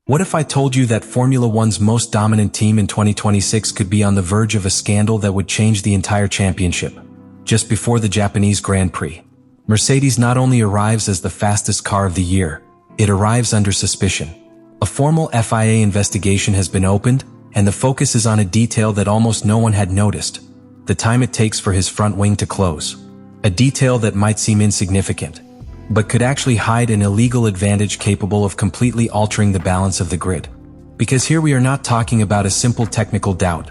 What if I told you that Formula One's most dominant team in 2026 could be on the verge of a scandal that would change the entire championship? Just before the Japanese Grand Prix, Mercedes not only arrives as the fastest car of the year, it arrives under suspicion. A formal FIA investigation has been opened, and the focus is on a detail that almost no one had noticed: the time it takes for his front wing to close. A detail that might seem insignificant, but could actually hide an illegal advantage capable of completely altering the balance of the grid. Because here we are not talking about a simple technical doubt.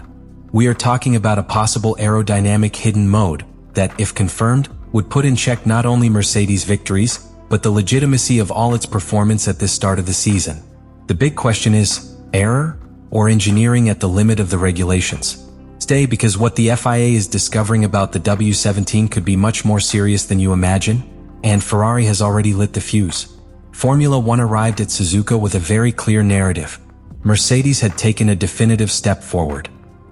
We are talking about a possible aerodynamic hidden mode that, if confirmed, would put in check not only Mercedes' victories, but the legitimacy of all its performance at this start of the season. The big question is, error or engineering at the limit of the regulations? Stay, because what the FIA is discovering about the W17 could be much more serious than you imagine, and Ferrari has already lit the fuse. Formula One arrived at Suzuka with a very clear narrative. Mercedes had taken a definitive step forward.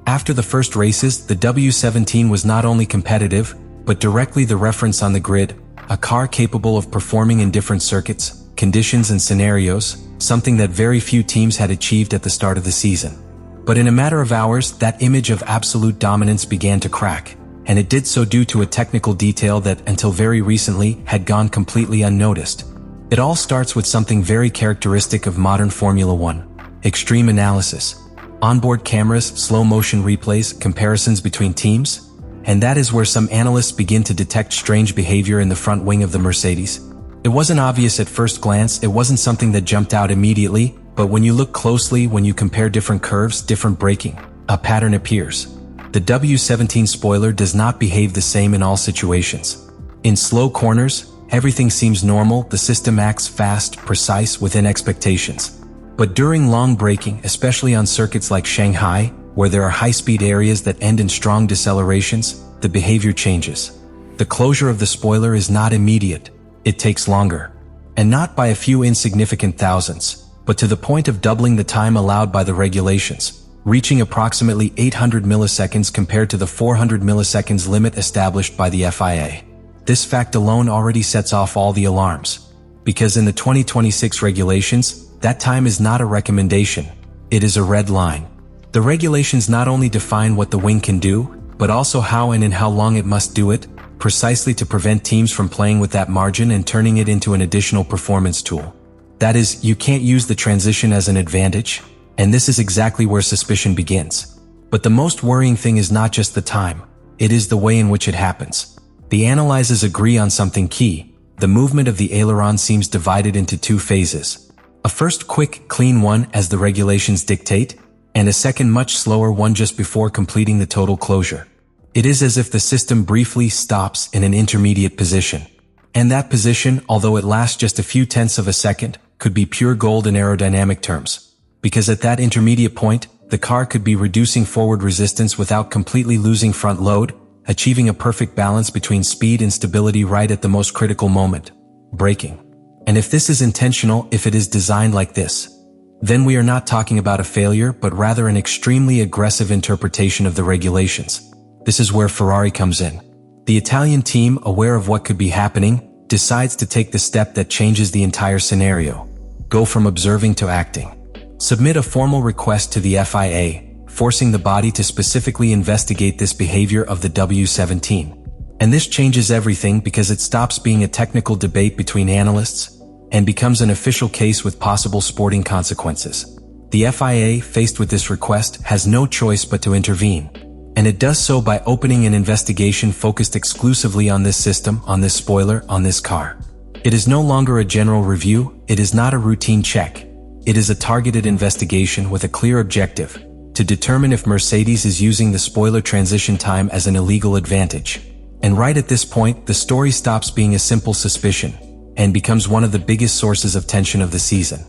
After the first races, the W17 was not only competitive, but directly the reference on the grid, a car capable of performing in different circuits, conditions and scenarios, something that very few teams had achieved at the start of the season. But in a matter of hours, that image of absolute dominance began to crack, and it did so due to a technical detail that, until very recently, had gone completely unnoticed. It all starts with something very characteristic of modern Formula One: extreme analysis. Onboard cameras, slow-motion replays, comparisons between teams, and that is where some analysts begin to detect strange behavior in the front wing of the Mercedes. It wasn't obvious at first glance, it wasn't something that jumped out immediately, but when you look closely, when you compare different curves, different braking, a pattern appears. The W17 spoiler does not behave the same in all situations. In slow corners, everything seems normal, the system acts fast, precise, within expectations. But during long braking, especially on circuits like Shanghai, where there are high-speed areas that end in strong decelerations, the behavior changes. The closure of the spoiler is not immediate, it takes longer. And not by a few insignificant thousandths, but to the point of doubling the time allowed by the regulations, reaching approximately 800 milliseconds compared to the 400 milliseconds limit established by the FIA. This fact alone already sets off all the alarms. Because in the 2026 regulations, that time is not a recommendation, it is a red line. The regulations not only define what the wing can do, but also how and in how long it must do it, precisely to prevent teams from playing with that margin and turning it into an additional performance tool. That is, you can't use the transition as an advantage, and this is exactly where suspicion begins. But the most worrying thing is not just the time, it is the way in which it happens. The analysts agree on something key: the movement of the aileron seems divided into two phases. A first quick, clean one as the regulations dictate, and a second much slower one just before completing the total closure. It is as if the system briefly stops in an intermediate position. And that position, although it lasts just a few tenths of a second, could be pure gold in aerodynamic terms. Because at that intermediate point, the car could be reducing forward resistance without completely losing front load, achieving a perfect balance between speed and stability right at the most critical moment: braking. And if this is intentional, if it is designed like this, then we are not talking about a failure, but rather an extremely aggressive interpretation of the regulations. This is where Ferrari comes in. The Italian team, aware of what could be happening, decides to take the step that changes the entire scenario. Go from observing to acting. Submit a formal request to the FIA, forcing the body to specifically investigate this behavior of the W17. And this changes everything, because it stops being a technical debate between analysts and becomes an official case with possible sporting consequences. The FIA, faced with this request, has no choice but to intervene. And it does so by opening an investigation focused exclusively on this system, on this spoiler, on this car. It is no longer a general review, it is not a routine check. It is a targeted investigation with a clear objective: to determine if Mercedes is using the spoiler transition time as an illegal advantage. And right at this point, the story stops being a simple suspicion and becomes one of the biggest sources of tension of the season.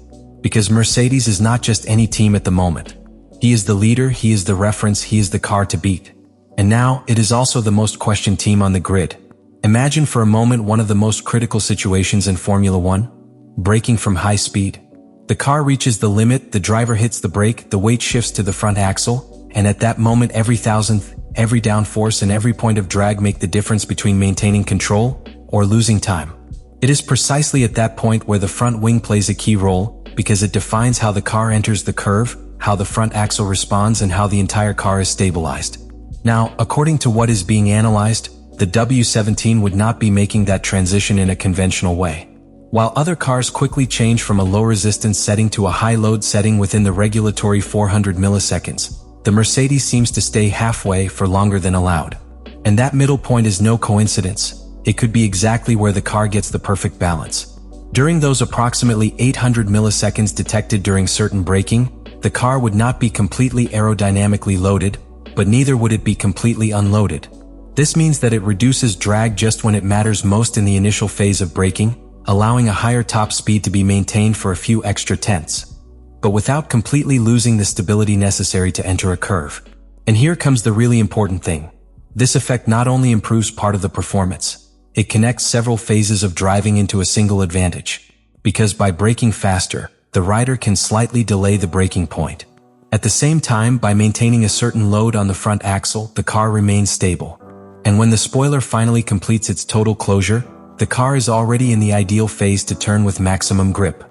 Because Mercedes is not just any team at the moment. He is the leader, he is the reference, he is the car to beat. And now, it is also the most questioned team on the grid. Imagine for a moment one of the most critical situations in Formula One: braking from high speed. The car reaches the limit, the driver hits the brake, the weight shifts to the front axle, and at that moment every thousandth, every downforce and every point of drag make the difference between maintaining control or losing time. It is precisely at that point where the front wing plays a key role, because it defines how the car enters the curve, how the front axle responds, and how the entire car is stabilized. Now, according to what is being analyzed, the W17 would not be making that transition in a conventional way. While other cars quickly change from a low resistance setting to a high load setting within the regulatory 400 milliseconds, the Mercedes seems to stay halfway for longer than allowed. And that middle point is no coincidence. It could be exactly where the car gets the perfect balance. During those approximately 800 milliseconds detected during certain braking, the car would not be completely aerodynamically loaded, but neither would it be completely unloaded. This means that it reduces drag just when it matters most in the initial phase of braking, allowing a higher top speed to be maintained for a few extra tenths, but without completely losing the stability necessary to enter a curve. And here comes the really important thing. This effect not only improves part of the performance, it connects several phases of driving into a single advantage, because by braking faster, the rider can slightly delay the braking point. At the same time, by maintaining a certain load on the front axle, the car remains stable. And when the spoiler finally completes its total closure, the car is already in the ideal phase to turn with maximum grip.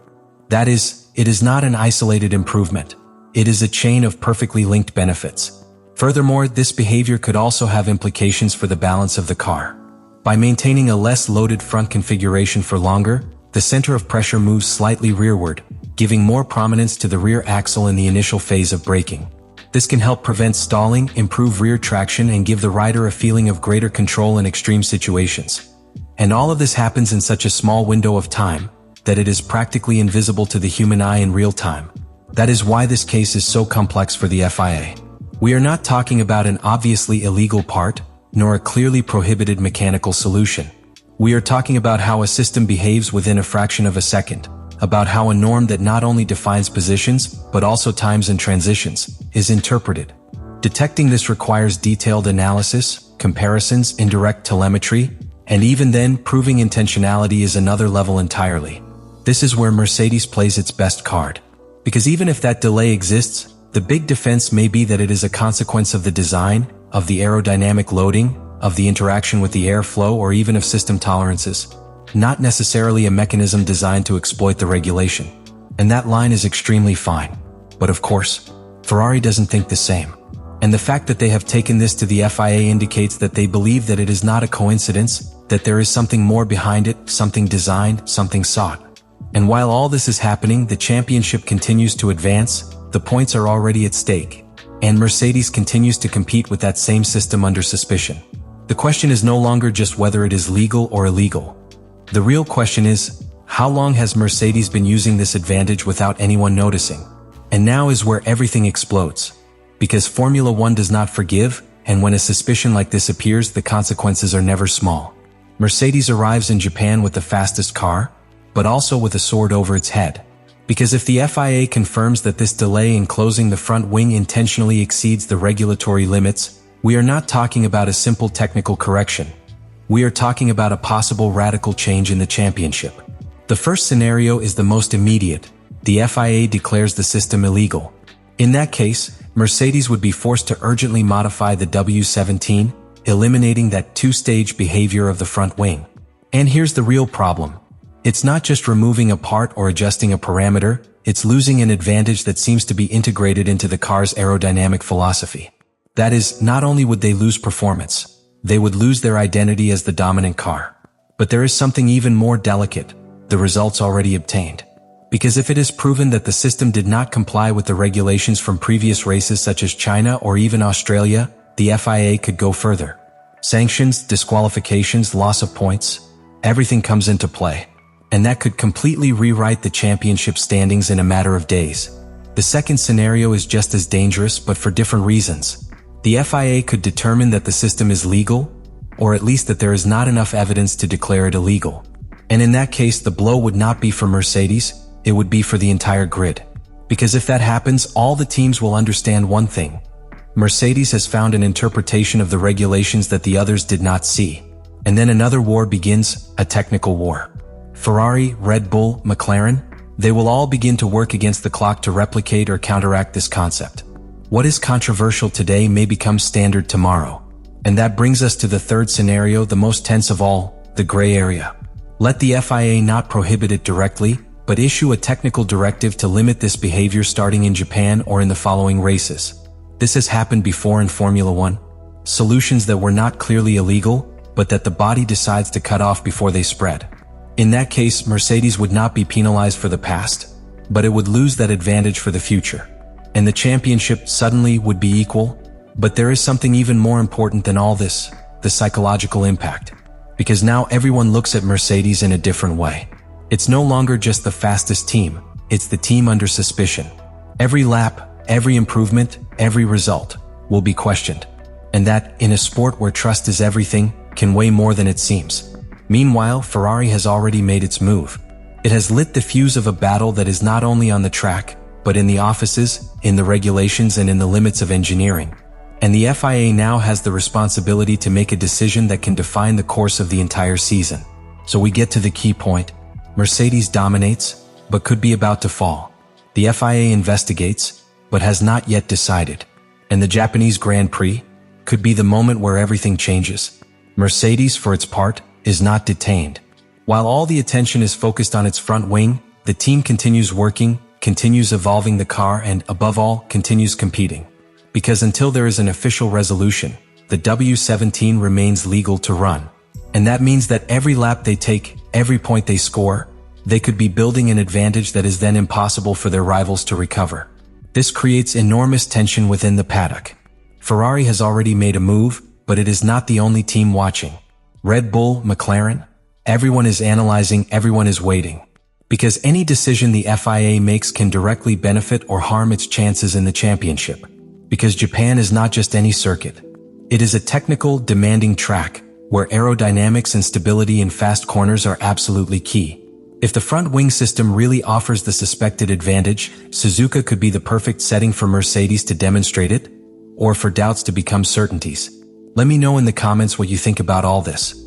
That is, it is not an isolated improvement. It is a chain of perfectly linked benefits. Furthermore, this behavior could also have implications for the balance of the car. By maintaining a less loaded front configuration for longer, the center of pressure moves slightly rearward, giving more prominence to the rear axle in the initial phase of braking. This can help prevent stalling, improve rear traction, and give the rider a feeling of greater control in extreme situations. And all of this happens in such a small window of time that it is practically invisible to the human eye in real time. That is why this case is so complex for the FIA. We are not talking about an obviously illegal part, nor a clearly prohibited mechanical solution. We are talking about how a system behaves within a fraction of a second, about how a norm that not only defines positions, but also times and transitions, is interpreted. Detecting this requires detailed analysis, comparisons, indirect telemetry, and even then, proving intentionality is another level entirely. This is where Mercedes plays its best card. Because even if that delay exists, the big defense may be that it is a consequence of the design, of the aerodynamic loading, of the interaction with the airflow, or even of system tolerances, not necessarily a mechanism designed to exploit the regulation. And that line is extremely fine. But of course, Ferrari doesn't think the same. And the fact that they have taken this to the FIA indicates that they believe that it is not a coincidence, that there is something more behind it, something designed, something sought. And while all this is happening, the championship continues to advance, the points are already at stake, and Mercedes continues to compete with that same system under suspicion. The question is no longer just whether it is legal or illegal. The real question is, how long has Mercedes been using this advantage without anyone noticing? And now is where everything explodes. Because Formula One does not forgive, and when a suspicion like this appears, the consequences are never small. Mercedes arrives in Japan with the fastest car, but also with a sword over its head. Because if the FIA confirms that this delay in closing the front wing intentionally exceeds the regulatory limits, we are not talking about a simple technical correction. We are talking about a possible radical change in the championship. The first scenario is the most immediate. The FIA declares the system illegal. In that case, Mercedes would be forced to urgently modify the W17, eliminating that two-stage behavior of the front wing. And here's the real problem. It's not just removing a part or adjusting a parameter, it's losing an advantage that seems to be integrated into the car's aerodynamic philosophy. That is, not only would they lose performance, they would lose their identity as the dominant car. But there is something even more delicate, the results already obtained. Because if it is proven that the system did not comply with the regulations from previous races such as China or even Australia, the FIA could go further. Sanctions, disqualifications, loss of points, everything comes into play. And that could completely rewrite the championship standings in a matter of days. The second scenario is just as dangerous, but for different reasons. The FIA could determine that the system is legal, or at least that there is not enough evidence to declare it illegal. And in that case, the blow would not be for Mercedes, it would be for the entire grid. Because if that happens, all the teams will understand one thing. Mercedes has found an interpretation of the regulations that the others did not see. And then another war begins, a technical war. Ferrari, Red Bull, McLaren, they will all begin to work against the clock to replicate or counteract this concept. What is controversial today may become standard tomorrow. And that brings us to the third scenario, the most tense of all, the gray area. Let the FIA not prohibit it directly, but issue a technical directive to limit this behavior starting in Japan or in the following races. This has happened before in Formula One. Solutions that were not clearly illegal, but that the body decides to cut off before they spread. In that case, Mercedes would not be penalized for the past, but it would lose that advantage for the future. And the championship suddenly would be equal. But there is something even more important than all this, the psychological impact. Because now everyone looks at Mercedes in a different way. It's no longer just the fastest team, it's the team under suspicion. Every lap, every improvement, every result will be questioned. And that, in a sport where trust is everything, can weigh more than it seems. Meanwhile, Ferrari has already made its move. It has lit the fuse of a battle that is not only on the track, but in the offices, in the regulations, and in the limits of engineering. And the FIA now has the responsibility to make a decision that can define the course of the entire season. So we get to the key point. Mercedes dominates, but could be about to fall. The FIA investigates, but has not yet decided. And the Japanese Grand Prix could be the moment where everything changes. Mercedes, for its part, is not detained. While all the attention is focused on its front wing, the team continues working, continues evolving the car, and, above all, continues competing. Because until there is an official resolution, the W17 remains legal to run. And that means that every lap they take, every point they score, they could be building an advantage that is then impossible for their rivals to recover. This creates enormous tension within the paddock. Ferrari has already made a move, but it is not the only team watching. Red Bull, McLaren, everyone is analyzing, everyone is waiting. Because any decision the FIA makes can directly benefit or harm its chances in the championship. Because Japan is not just any circuit. It is a technical, demanding track, where aerodynamics and stability in fast corners are absolutely key. If the front wing system really offers the suspected advantage, Suzuka could be the perfect setting for Mercedes to demonstrate it, or for doubts to become certainties. Let me know in the comments what you think about all this.